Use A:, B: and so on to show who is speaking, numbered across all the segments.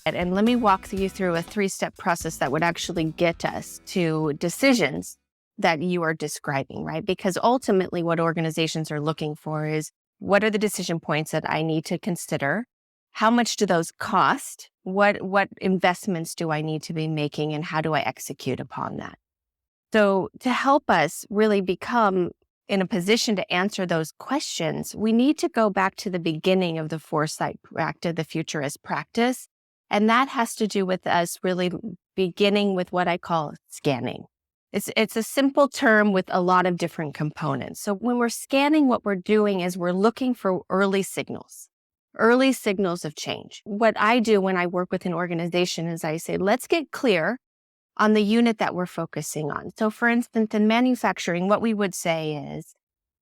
A: And let me walk you through a 3-step process that would actually get us to decisions that you are describing, right? Because ultimately what organizations are looking for is, what are the decision points that I need to consider? How much do those cost? What investments do I need to be making, and how do I execute upon that? So to help us really become in a position to answer those questions, we need to go back to the beginning of the Foresight practice, the futurist practice. And that has to do with us really beginning with what I call scanning. It's a simple term with a lot of different components. So when we're scanning, what we're doing is we're looking for early signals of change. What I do when I work with an organization is I say, let's get clear on the unit that we're focusing on. So for instance, in manufacturing, what we would say is,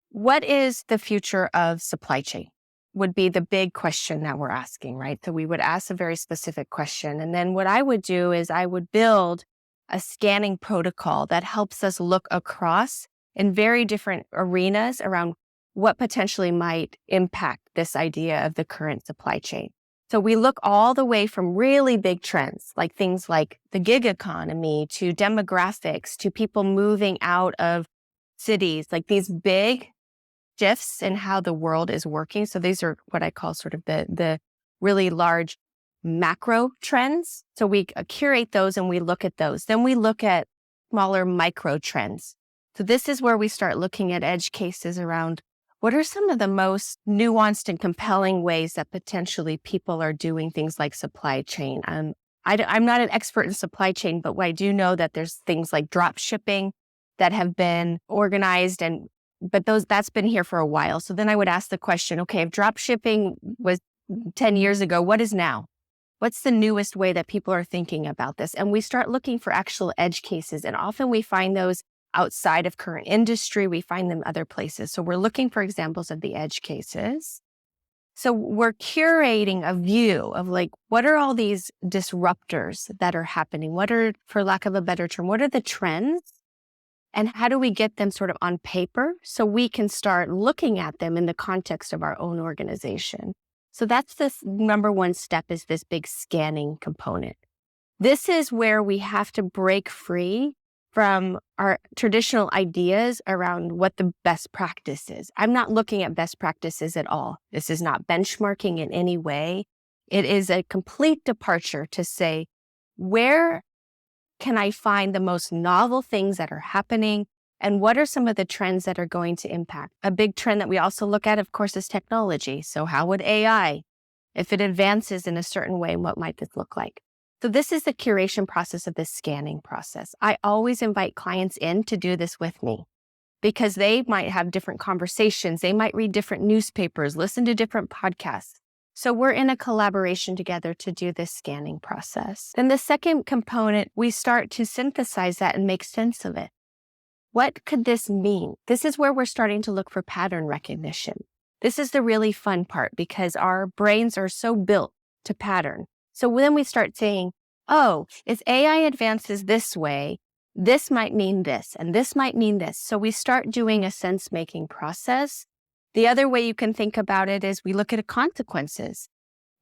A: what is the future of supply chain? Would be the big question that we're asking, right? So we would ask a very specific question. And then what I would do is I would build a scanning protocol that helps us look across in very different arenas around what potentially might impact this idea of the current supply chain. So we look all the way from really big trends, like things like the gig economy, to demographics, to people moving out of cities, like these big shifts in how the world is working. So these are what I call sort of the really large macro trends. So we curate those and we look at those. Then we look at smaller micro trends. So this is where we start looking at edge cases around what are some of the most nuanced and compelling ways that potentially people are doing things like supply chain. I'm not an expert in supply chain, but I do know that there's things like drop shipping that have been organized, but that's been here for a while. So then I would ask the question, okay, if drop shipping was 10 years ago, what is now? What's the newest way that people are thinking about this? And we start looking for actual edge cases. And often we find those outside of current industry. We find them other places. So we're looking for examples of the edge cases. So we're curating a view of like, what are all these disruptors that are happening? What are, for lack of a better term, what are the trends? And how do we get them sort of on paper so we can start looking at them in the context of our own organization? So that's the number one step, is this big scanning component. This is where we have to break free from our traditional ideas around what the best practice is. I'm not looking at best practices at all. This is not benchmarking in any way. It is a complete departure to say, where can I find the most novel things that are happening? And what are some of the trends that are going to impact? A big trend that we also look at, of course, is technology. So how would AI, if it advances in a certain way, what might this look like? So this is the curation process of this scanning process. I always invite clients in to do this with me because they might have different conversations. They might read different newspapers, listen to different podcasts. So we're in a collaboration together to do this scanning process. Then the second component, we start to synthesize that and make sense of it. What could this mean? This is where we're starting to look for pattern recognition. This is the really fun part because our brains are so built to pattern. So then we start saying, oh, if AI advances this way, this might mean this, and this might mean this. So we start doing a sense-making process. The other way you can think about it is we look at consequences.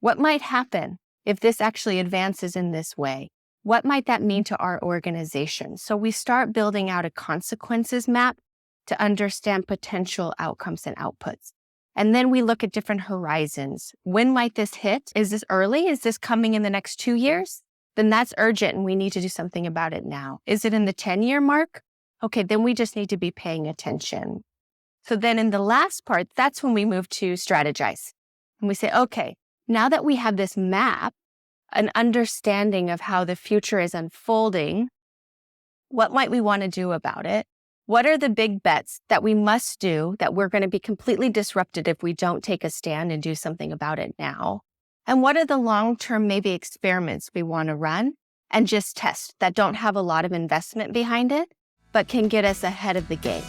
A: What might happen if this actually advances in this way? What might that mean to our organization? So we start building out a consequences map to understand potential outcomes and outputs. And then we look at different horizons. When might this hit? Is this early? Is this coming in the next 2 years? Then that's urgent and we need to do something about it now. Is it in the 10-year mark? Okay, then we just need to be paying attention. So then in the last part, that's when we move to strategize. And we say, okay, now that we have this map, an understanding of how the future is unfolding, what might we want to do about it? What are the big bets that we must do that we're going to be completely disrupted if we don't take a stand and do something about it now? And what are the long-term maybe experiments we want to run and just test that don't have a lot of investment behind it, but can get us ahead of the game?